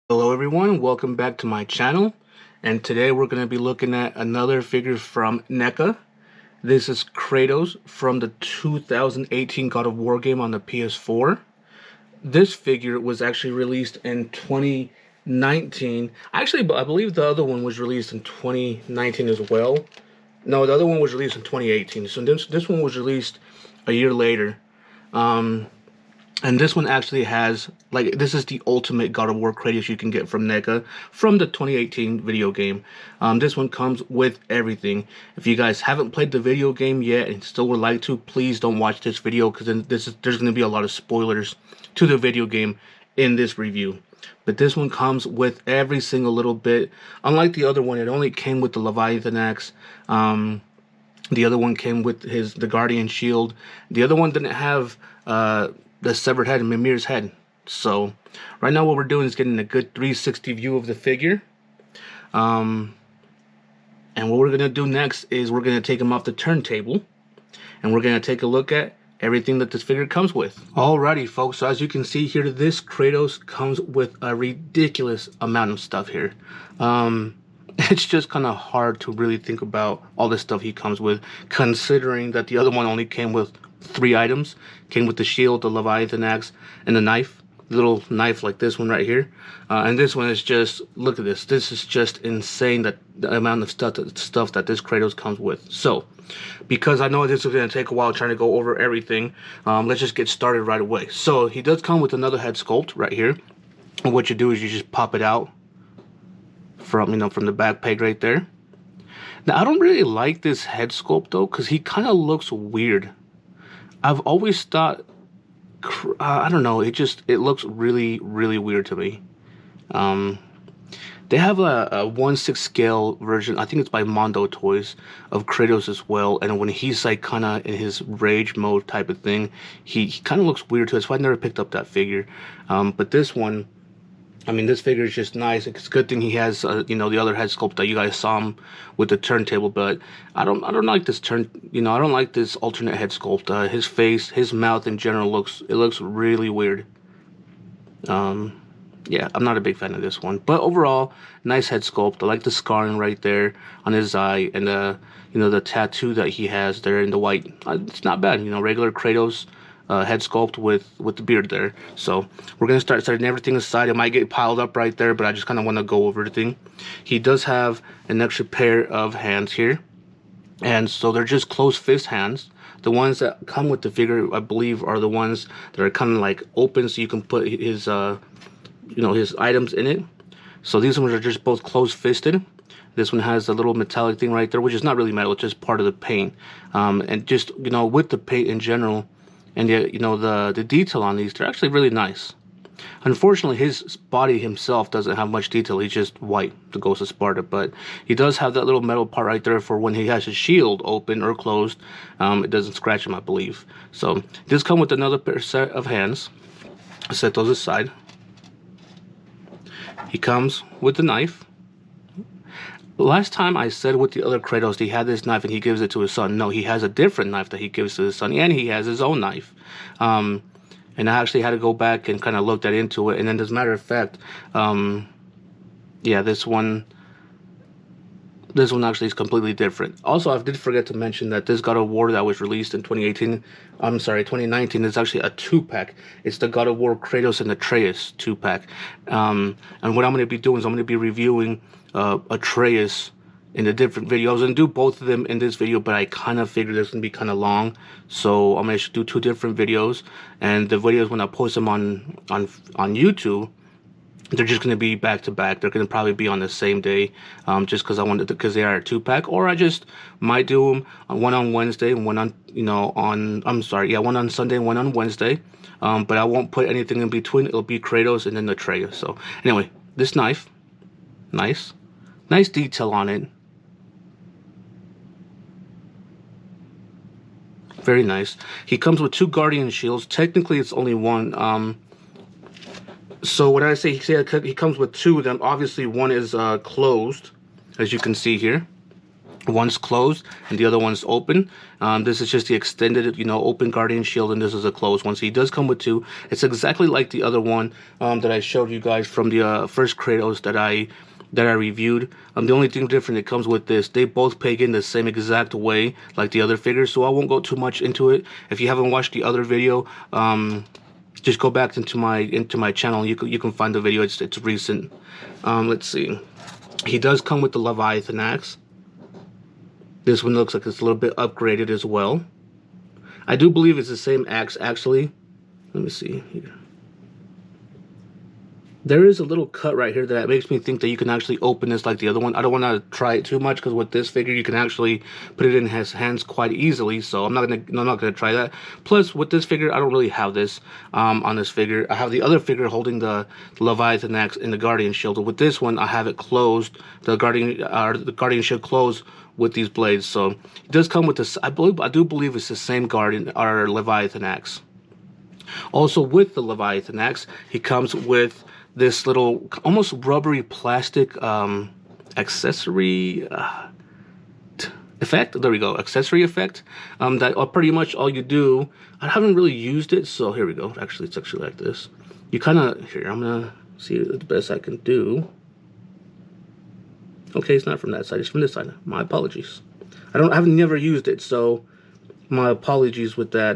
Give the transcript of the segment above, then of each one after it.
Hello everyone, welcome back to my channel, and today we're going to be looking at another figure from NECA. This is Kratos from the 2018 God of War game on the PS4. This figure was actually released in 2019. Actually, I believe the other one was released in 2019 as well. No, the other one was released in 2018, so this one was released a year later. And this one actually has, like, this is the ultimate God of War Kratos you can get from NECA from the 2018 video game. This one comes with everything. If you guys haven't played the video game yet and still would like to, please don't watch this video because then there's going to be a lot of spoilers to the video game in this review. But this one comes with every single little bit. Unlike the other one, it only came with the Leviathan Axe. The other one came with the Guardian Shield. The other one didn't have the severed head and Mimir's head. So right now what we're doing is getting a good 360 view of the figure. And what we're gonna do next is we're gonna take him off the turntable and we're gonna take a look at everything that this figure comes with. Alrighty folks, so as you can see here, this Kratos comes with a ridiculous amount of stuff here. It's just kind of hard to really think about all the stuff he comes with, considering that the other one only came with 3 items. Came with the shield, the Leviathan Axe, and the knife. Little knife like this one right here. And this one is just, look at this. This is just insane, that the amount of stuff that this Kratos comes with. So, because I know this is going to take a while trying to go over everything, let's just get started right away. So, he does come with another head sculpt right here. And what you do is you just pop it out from the back peg right there. Now, I don't really like this head sculpt though, because he kind of looks weird. I've always thought, I don't know, it looks really, really weird to me. They have a 1/6 scale version, I think it's by Mondo Toys, of Kratos as well, and when he's like kind of in his rage mode type of thing, he kind of looks weird too. That's why I never picked up that figure. But this one, I mean, this figure is just nice. It's a good thing he has, the other head sculpt that you guys saw him with the turntable. But I don't like this I don't like this alternate head sculpt. His face, his mouth in general looks really weird. Yeah, I'm not a big fan of this one. But overall, nice head sculpt. I like the scarring right there on his eye, and the tattoo that he has there in the white. It's not bad. Regular Kratos. Head sculpt with the beard there. So we're gonna start setting everything aside. It might get piled up right there, but I just kind of want to go over everything. He does have an extra pair of hands here, and so they're just closed fist hands. The ones that come with the figure, I believe, are the ones that are kind of like open, so you can put his his items in it. So these ones are just both closed fisted. This one has a little metallic thing right there, which is not really metal, it's just part of the paint. And just with the paint in general, and yet, the detail on these, they're actually really nice. Unfortunately, his body himself doesn't have much detail. He's just white, the Ghost of Sparta. But he does have that little metal part right there for when he has his shield open or closed. It doesn't scratch him, I believe. So, this comes with another set of hands. Set those aside. He comes with the knife. Last time I said with the other Kratos, he had this knife and he gives it to his son. No, he has a different knife that he gives to his son, and he has his own knife. And I actually had to go back and kind of look that into it. And then, as a matter of fact, yeah, this one actually is completely different. Also, I did forget to mention that this God of War that was released in 2019 is actually a 2-pack. It's the God of War Kratos and Atreus 2-pack. And what I'm going to be doing is I'm going to be reviewing Atreus in a different video. I was going to do both of them in this video, but I kind of figured it's going to be kind of long. So I'm going to do 2 different videos. And the videos, when I post them on YouTube, they're just going to be back to back. They're going to probably be on the same day, just because they are a 2-pack. Or I just might do them one on Wednesday and one on one on Sunday and one on Wednesday. But I won't put anything in between. It'll be Kratos and then Atreus. So anyway, this knife, nice detail on it. Very nice. He comes with 2 Guardian Shields. Technically, it's only one. So when I say he comes with 2 of them, obviously one is closed, as you can see here. One's closed and the other one's open. This is just the extended, open Guardian Shield, and this is a closed one. So he does come with two. It's exactly like the other one that I showed you guys from the first Kratos that I reviewed. The only thing different it comes with this, they both peg in the same exact way like the other figures, so I won't go too much into it. If you haven't watched the other video, just go back into my channel. You can find the video. It's recent. Let's see. He does come with the Leviathan Axe. This one looks like it's a little bit upgraded as well. I do believe it's the same axe, actually. Let me see here. There is a little cut right here that makes me think that you can actually open this like the other one. I don't want to try it too much because with this figure you can actually put it in his hands quite easily. So I'm not gonna try that. Plus with this figure I don't really have this on this figure. I have the other figure holding the Leviathan Axe in the Guardian Shield. With this one I have it closed. The Guardian Shield closed with these blades. So it does come with this. I do believe it's the same Guardian or Leviathan Axe. Also with the Leviathan Axe, he comes with this little almost rubbery plastic accessory effect. There we go, accessory effect. That pretty much all you do. I haven't really used it, so here we go. Actually, it's actually like this. You kind of here. I'm gonna see the best I can do. Okay, it's not from that side. It's from this side. My apologies. I've never used it, so my apologies with that.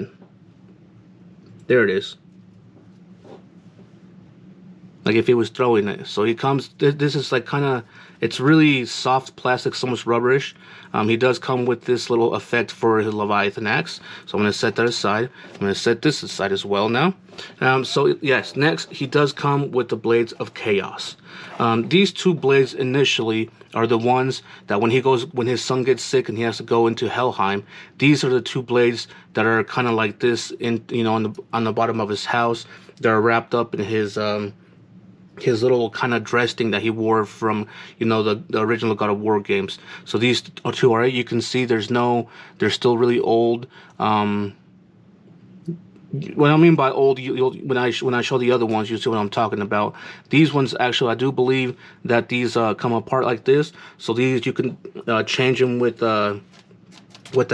There it is. Like if he was throwing it. So he comes, this is like kind of, it's really soft plastic, almost rubberish. He does come with this little effect for his Leviathan Axe. So I'm going to set that aside. I'm going to set this aside as well now. So yes, next he does come with the Blades of Chaos. These two blades initially are the ones that when his son gets sick and he has to go into Helheim, these are the two blades that are kind of like this in on the bottom of his house. They're wrapped up in his little kind of dress thing that he wore from the original God of War games. So these two are, you can see they're still really old. What I mean by old, when I show the other ones, you'll see what I'm talking about. These ones, actually, I do believe that these come apart like this. So these you can change them with the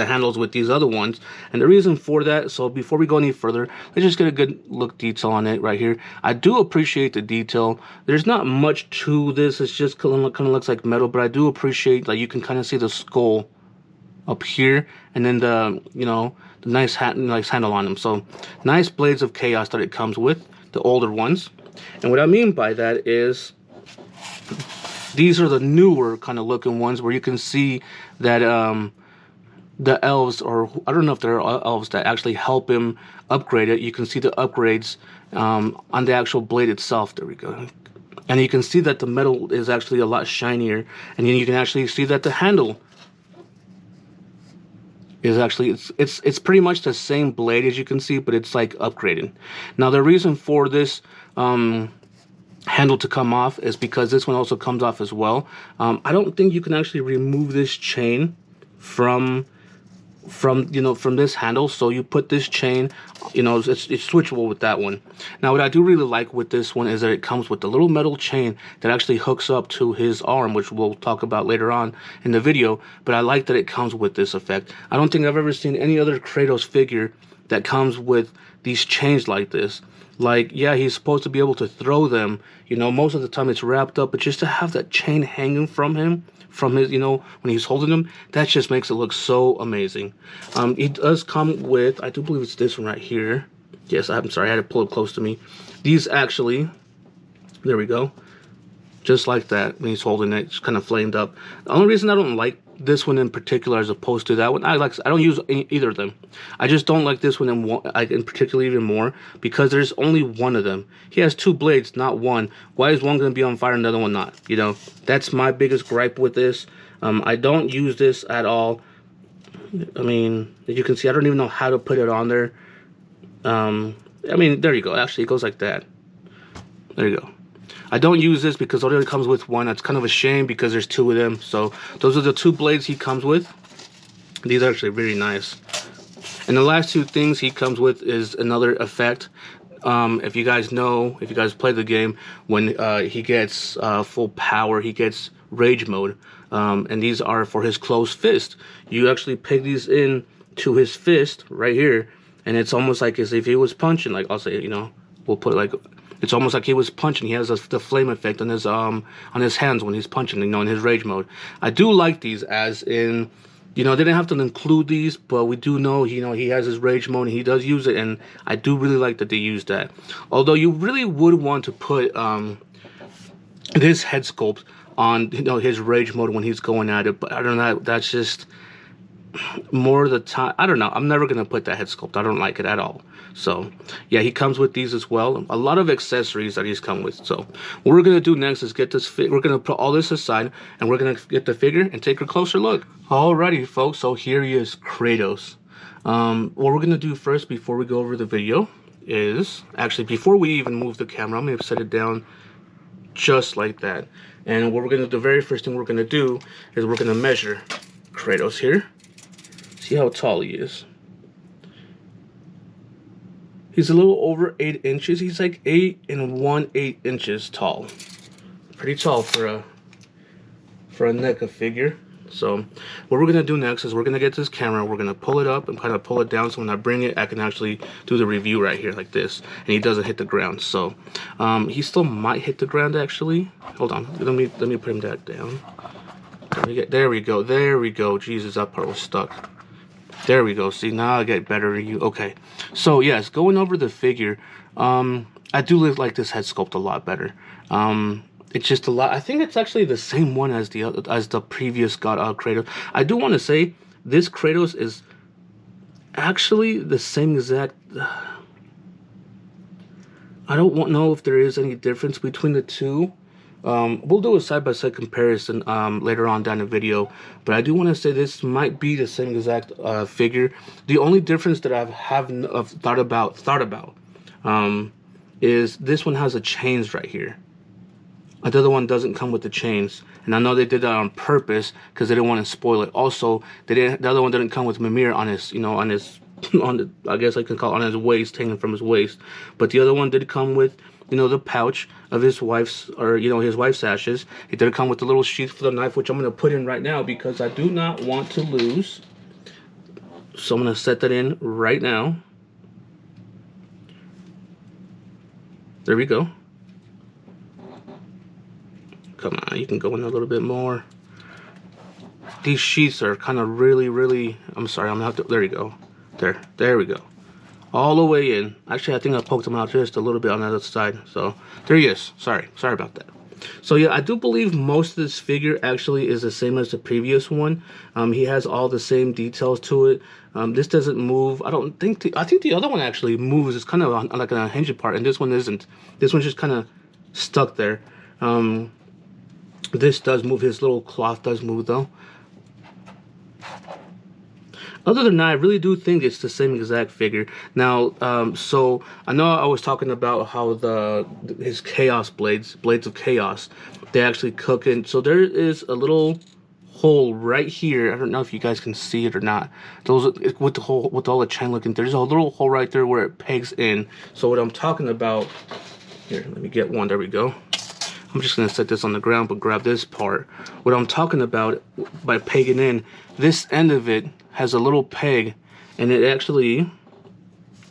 handles with these other ones. And the reason for that, so before we go any further, let's just get a good look detail on it right here. I do appreciate the detail. There's not much to this. It's just kind of looks like metal, but I do appreciate that you can kind of see the skull up here, and then the nice handle on them. So nice Blades of Chaos that it comes with, the older ones. And what I mean by that is these are the newer kind of looking ones where you can see that the elves, or I don't know if they're elves that actually help him upgrade it. You can see the upgrades on the actual blade itself. There we go. And you can see that the metal is actually a lot shinier, and then you can actually see that the handle is actually, it's pretty much the same blade as you can see, but it's like upgraded. Now the reason for this handle to come off is because this one also comes off as well. I don't think you can actually remove this chain from this handle. So you put this chain, it's switchable with that one. Now what I do really like with this one is that it comes with the little metal chain that actually hooks up to his arm, which we'll talk about later on in the video. But I like that it comes with this effect. I don't think I've ever seen any other Kratos figure that comes with these chains like this. Like, yeah, he's supposed to be able to throw them, most of the time it's wrapped up, but just to have that chain hanging from him, from his, when he's holding them, that just makes it look so amazing. It does come with, I do believe it's this one right here. Yes, I'm sorry, I had to pull it close to me. These actually, there we go, just like that. When he's holding it, it's kind of flamed up. The only reason I don't like this one in particular as opposed to that one, I don't use either of them. I just don't like this one in particular even more because there's only one of them. He has two blades, not one. Why is one going to be on fire and the other one not? That's my biggest gripe with this. I don't use this at all. I mean, as you can see, I don't even know how to put it on there. I mean, there you go. Actually, it goes like that. There you go. I don't use this because it only comes with one. That's kind of a shame because there's two of them. So those are the two blades he comes with. These are actually really nice. And the last two things he comes with is another effect. If you guys play the game, when he gets full power, he gets rage mode. And these are for his closed fist. You actually peg these in to his fist right here, and it's almost like as if he was punching. Like, I'll say, you know, we'll put it like, it's almost like he was punching. He has the flame effect on his hands when he's punching, you know, in his rage mode. I do like these, as in, you know, they didn't have to include these, but we do know, you know, he has his rage mode and he does use it, and I do really like that they use that. Although you really would want to put this head sculpt on, you know, his rage mode when he's going at it, but I don't know, that's just more of the time. I don't know, I'm never gonna put that head sculpt. I don't like it at all. So yeah, he comes with these as well, a lot of accessories that he's come with. So what we're gonna do next is get this we're gonna put all this aside, and we're gonna get the figure and take a closer look. Alrighty folks, so here he is, Kratos. What we're gonna do first before we go over the video is, actually before we even move the camera, I'm gonna set it down just like that. And what we're gonna, the very first thing we're gonna do is we're gonna measure Kratos here. See how tall he is. He's a little over 8 inches. He's like 8 1/8 inches tall. Pretty tall for a NECA figure. So what we're gonna do next is we're gonna get this camera, we're gonna pull it up and kind of pull it down, so when I bring it, I can actually do the review right here like this, and he doesn't hit the ground. So he still might hit the ground actually. Hold on, let me put him back down. There we go. Jesus, that part was stuck. There we go. See, now I get better. Okay. So yes, going over the figure, I do like this head sculpt a lot better. It's just a lot. I think it's actually the same one as the previous Kratos. I do want to say this Kratos is actually the same exact. I don't know if there is any difference between the two. We'll do a side-by-side comparison later on down the video, but I do want to say this might be the same exact figure. The only difference that I have thought about is this one has the chains right here. The other one doesn't come with the chains, and I know they did that on purpose because they didn't want to spoil it. Also, the other one didn't come with Mimir on his, you know, on his, on the, I guess I can call it, on his waist, hanging from his waist. But the other one did come with, you know, the pouch of his wife's, or, you know, his wife's ashes. It did come with the little sheath for the knife, which I'm going to put in right now because I do not want to lose. So I'm going to set that in right now. There we go. Come on, you can go in a little bit more. These sheaths are kind of really, I'm sorry, I'm gonna have to, there you go. There we go. All the way in. Actually, I think I poked him out just a little bit on the other side. So, there he is. Sorry about that. So yeah, I do believe most of this figure actually is the same as the previous one. He has all the same details to it. This doesn't move. I think the other one actually moves. It's kind of on, like an unhinged part, and this one isn't. This one's just kind of stuck there. This does move. His little cloth does move though. Other than that, I really do think it's the same exact figure. Now, so I know I was talking about how his chaos blades of chaos, they actually cook in. So there is a little hole right here. I don't know if you guys can see it or not. Those with all the chain looking. There's a little hole right there where it pegs in. So what I'm talking about here, let me get one. There we go. I'm just gonna set this on the ground, but grab this part. What I'm talking about by pegging in, this end of it has a little peg, and it actually,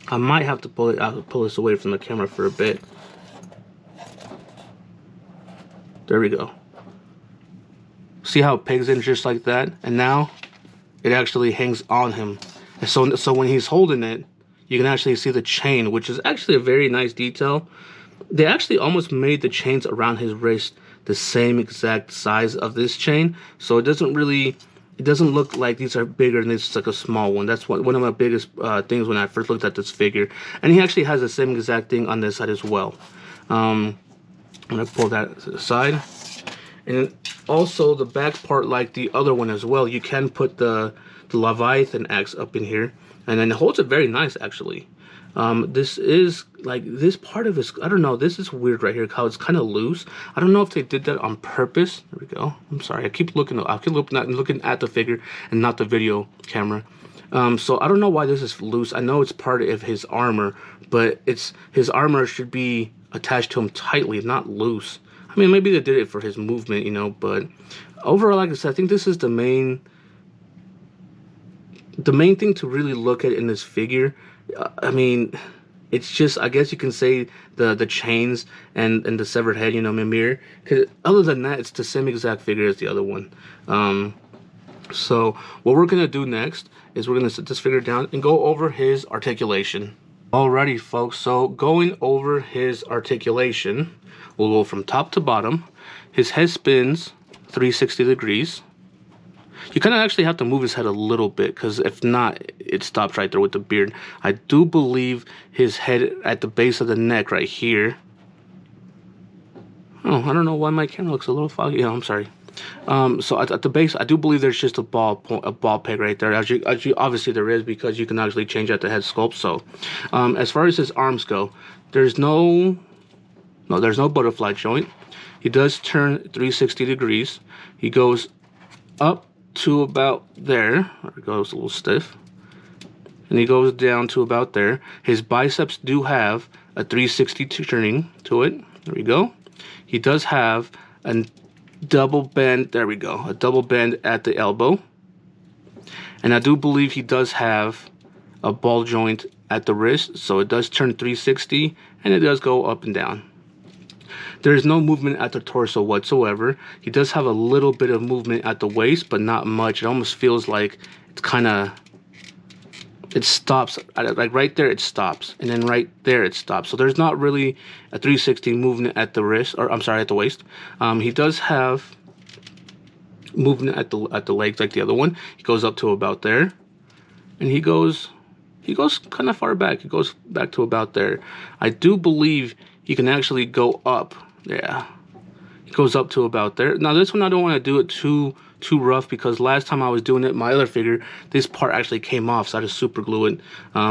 I might have to pull this away from the camera for a bit. There we go. See how it pegs in just like that? And now it actually hangs on him. And so when he's holding it, you can actually see the chain, which is actually a very nice detail. They actually almost made the chains around his wrist the same exact size of this chain, so it doesn't look like these are bigger and this is like a small one. That's one of my biggest things when I first looked at this figure. And he actually has the same exact thing on this side as well. I'm gonna pull that to the side, and also the back part, like the other one as well, you can put the Leviathan Axe up in here, and then it holds it very nice actually. This is like this part of his, I don't know, this is weird right here, how it's kind of loose. I don't know if they did that on purpose. There we go. I'm sorry, I keep looking at the figure and not the video camera. So I don't know why this is loose. I know it's part of his armor, but his armor should be attached to him tightly, not loose. I mean, maybe they did it for his movement, you know, but overall, like I said, I think this is the main thing to really look at in this figure. I mean, it's just, I guess you can say the chains and the severed head, you know, Mimir. Because other than that, it's the same exact figure as the other one. So what we're gonna do next is we're gonna set this figure down and go over his articulation. Alrighty, folks. So going over his articulation, we'll go from top to bottom. His head spins 360 degrees. You kind of actually have to move his head a little bit, because if not, it stops right there with the beard. I do believe his head at the base of the neck right here. Oh, I don't know why my camera looks a little foggy. Yeah, I'm sorry. So at the base, I do believe there's just a ball peg right there. As you obviously there is, because you can actually change out the head sculpt. So, as far as his arms go, there's no butterfly joint. He does turn 360 degrees. He goes up to about there. There it goes, a little stiff. And he goes down to about there. His biceps do have a 360 turning to it. There we go. He does have a double bend. There we go. A double bend at the elbow. And I do believe he does have a ball joint at the wrist. So it does turn 360 and it does go up and down. There is no movement at the torso whatsoever. He does have a little bit of movement at the waist, but not much. It almost feels like it's kind of, it stops, like right there it stops, and then right there it stops. So there's not really a 360 movement at the wrist, or I'm sorry, at the waist. He does have movement at the legs like the other one. He goes up to about there, and he goes kind of far back. He goes back to about there. I do believe he can actually go up. Yeah, it goes up to about there. Now this one I don't want to do it too rough, because last time I was doing it, my other figure, this part actually came off, so I just super glue it,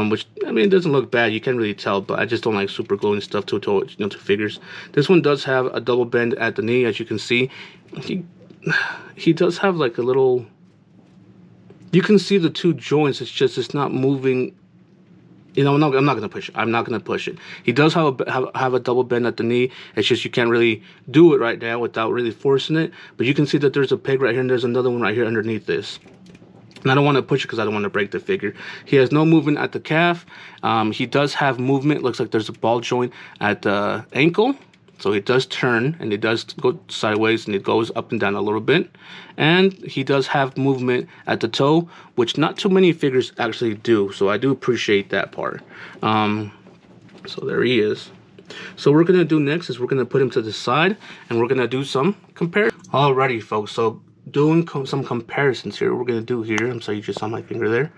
which, I mean, it doesn't look bad, you can't really tell, but I just don't like super gluing stuff to figures. This one does have a double bend at the knee, as you can see. He does have like a little, you can see the two joints, it's not moving. You know, I'm not gonna push it. I'm not gonna push it. He does have a double bend at the knee. It's just you can't really do it right now without really forcing it. But you can see that there's a peg right here, and there's another one right here underneath this. And I don't want to push it because I don't want to break the figure. He has no movement at the calf. He does have movement. Looks like there's a ball joint at the ankle. So it does turn, and it does go sideways, and it goes up and down a little bit. And he does have movement at the toe, which not too many figures actually do. So I do appreciate that part. So there he is. So what we're going to do next is we're going to put him to the side, and we're going to do some comparison. Alrighty, folks. So doing some comparisons here. What we're going to do here, I'm sorry, you just saw my finger there.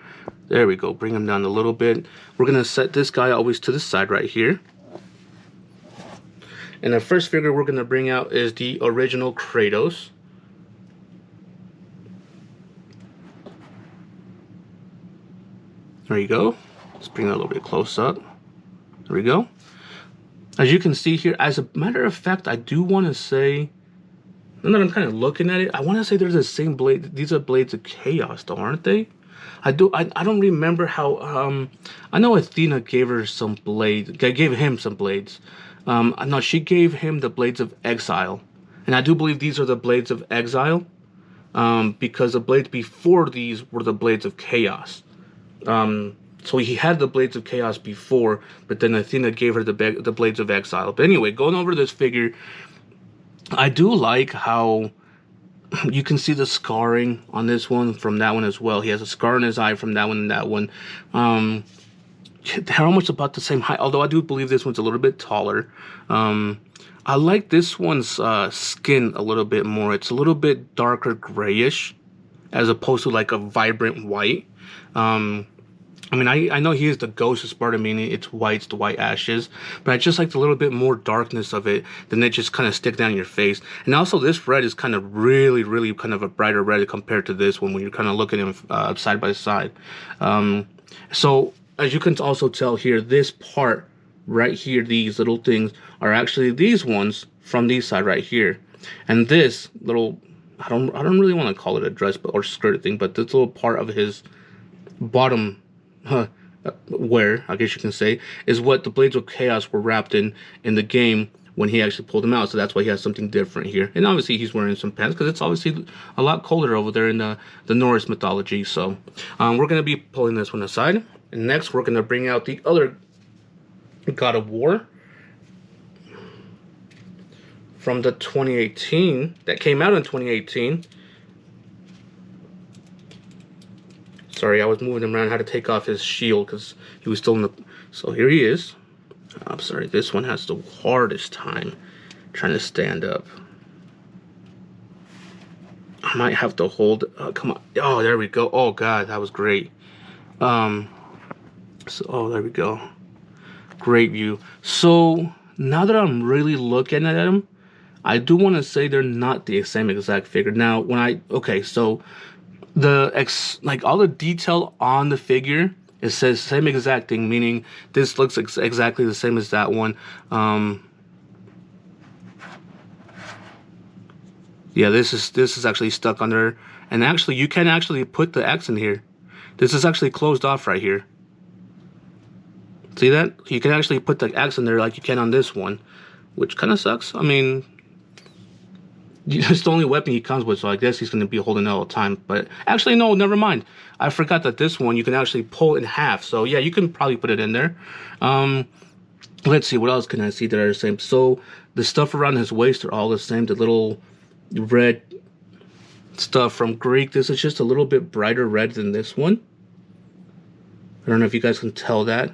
There we go. Bring him down a little bit. We're going to set this guy always to the side right here. And the first figure we're going to bring out is the original Kratos. There you go. Let's bring that a little bit close up. There we go. As you can see here, as a matter of fact, I do want to say, now that I'm kind of looking at it, I want to say there's the same blade. These are blades of chaos, though, aren't they? I don't remember how. I know Athena gave her some blades. Gave him some blades. No, she gave him the blades of Exile, and I do believe these are the blades of Exile, because the blades before these were the blades of Chaos. So he had the blades of Chaos before, but then Athena gave her the blades of Exile. But anyway, going over this figure, I do like how you can see the scarring on this one from that one as well. He has a scar in his eye from that one and that one. They're almost about the same height, although I do believe this one's a little bit taller. I like this one's skin a little bit more. It's a little bit darker grayish as opposed to like a vibrant white. I mean, I know he is the ghost of Sparta, meaning it's the white ashes, but I just like the little bit more darkness of it than it just kind of stick down in your face. And also this red is kind of really kind of a brighter red compared to this one when you're kind of looking at them side by side. So as you can also tell here, this part right here, these little things are actually these ones from these side right here. And this little, I don't really want to call it a dress or skirt thing, but this little part of his bottom wear, I guess you can say, is what the Blades of Chaos were wrapped in the game when he actually pulled him out. So that's why he has something different here. And obviously he's wearing some pants because it's obviously a lot colder over there in the Norse mythology. So we're going to be pulling this one aside. And next we're going to bring out the other God of War from the 2018, that came out in 2018. Sorry, I was moving him around. I had to take off his shield because he was still in the... So here he is. I'm sorry, this one has the hardest time trying to stand up. I might have to hold... come on. Oh, there we go. Oh, God, that was great. Oh, there we go. Great view. So, now that I'm really looking at him, I do want to say they're not the same exact figure. Now, when okay, so like all the detail on the figure, it says same exact thing, meaning this looks exactly the same as that one. Yeah, this is actually stuck on there, and actually you can actually put the X in here. This is actually closed off right here. See that? You can actually put the X in there like you can on this one, which kind of sucks. I mean, it's the only weapon he comes with, so I guess he's going to be holding it all the time. But actually, no, never mind. I forgot that this one you can actually pull in half. So yeah, you can probably put it in there. Let's see, what else can I see that are the same? So the stuff around his waist are all the same. The little red stuff from Greek. This is just a little bit brighter red than this one. I don't know if you guys can tell that.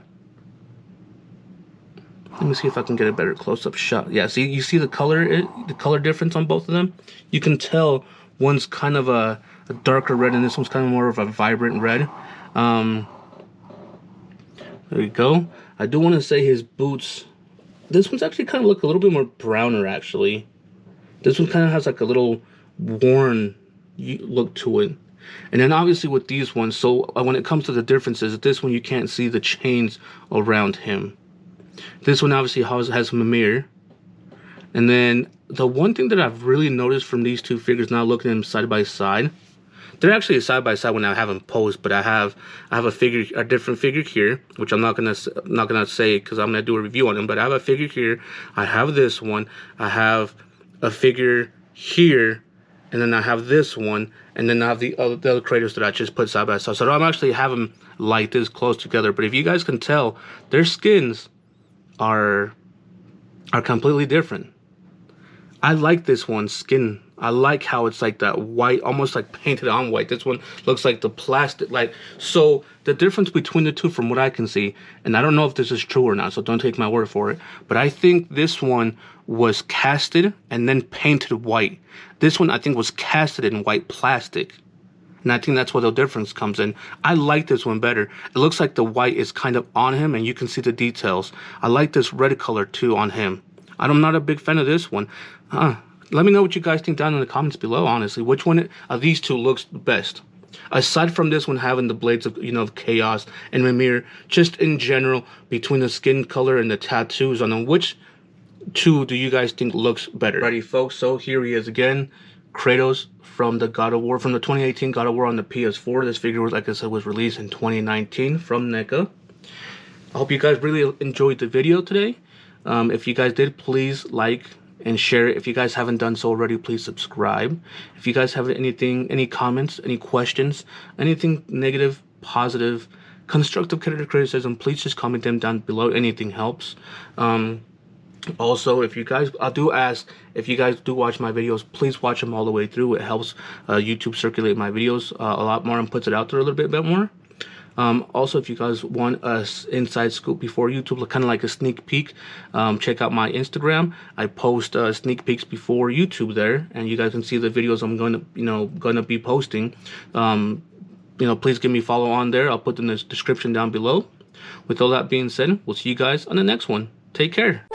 Let me see if I can get a better close-up shot. Yeah, see, you see the color difference on both of them? You can tell one's kind of a darker red and this one's kind of more of a vibrant red. There we go. I do want to say his boots, this one's actually kind of look a little bit more browner, actually. This one kind of has like a little worn look to it. And then obviously with these ones, so when it comes to the differences, this one you can't see the chains around him. This one obviously has Mimir. And then the one thing that I've really noticed from these two figures, now looking at them side by side, they're actually side by side when I have them posed, but I have a different figure here, which I'm not gonna say because I'm gonna do a review on them. But I have a figure here. I have this one. I have a figure here, and then I have this one, and then I have the other Kratos that I just put side by side. So I don't actually have them like this close together. But if you guys can tell, their skins are completely different. I like this one's skin. I like how it's like that white, almost like painted on white. This one looks like the plastic, like, so the difference between the two from what I can see, and I don't know if this is true or not, so don't take my word for it, but I think this one was casted and then painted white. This one I think was casted in white plastic. And I think that's where the difference comes in. I like this one better. It looks like the white is kind of on him and you can see the details. I like this red color too on him. I'm not a big fan of this one. Let me know what you guys think down in the comments below, honestly. Which one of these two looks best? Aside from this one having the blades of, of chaos and Mimir, just in general, between the skin color and the tattoos on them, which two do you guys think looks better? Alrighty folks, so here he is again. Kratos from the God of War, from the 2018 God of War on the PS4. This figure was, like I said, was released in 2019 from NECA. I hope you guys really enjoyed the video today. If you guys did, please like and share it. If you guys haven't done so already, please subscribe. If you guys have any comments, any questions, anything negative, positive, constructive criticism, please just comment them down below. Anything helps. Also, if you guys, I do ask, if you guys do watch my videos, please watch them all the way through. It helps YouTube circulate my videos a lot more and puts it out there a little bit more. Also, if you guys want a inside scoop before YouTube, kind of like a sneak peek, check out my Instagram. I post sneak peeks before YouTube there, and you guys can see the videos I'm going to be posting. Please give me a follow on there. I'll put in the description down below. With all that being said, we'll see you guys on the next one. Take care.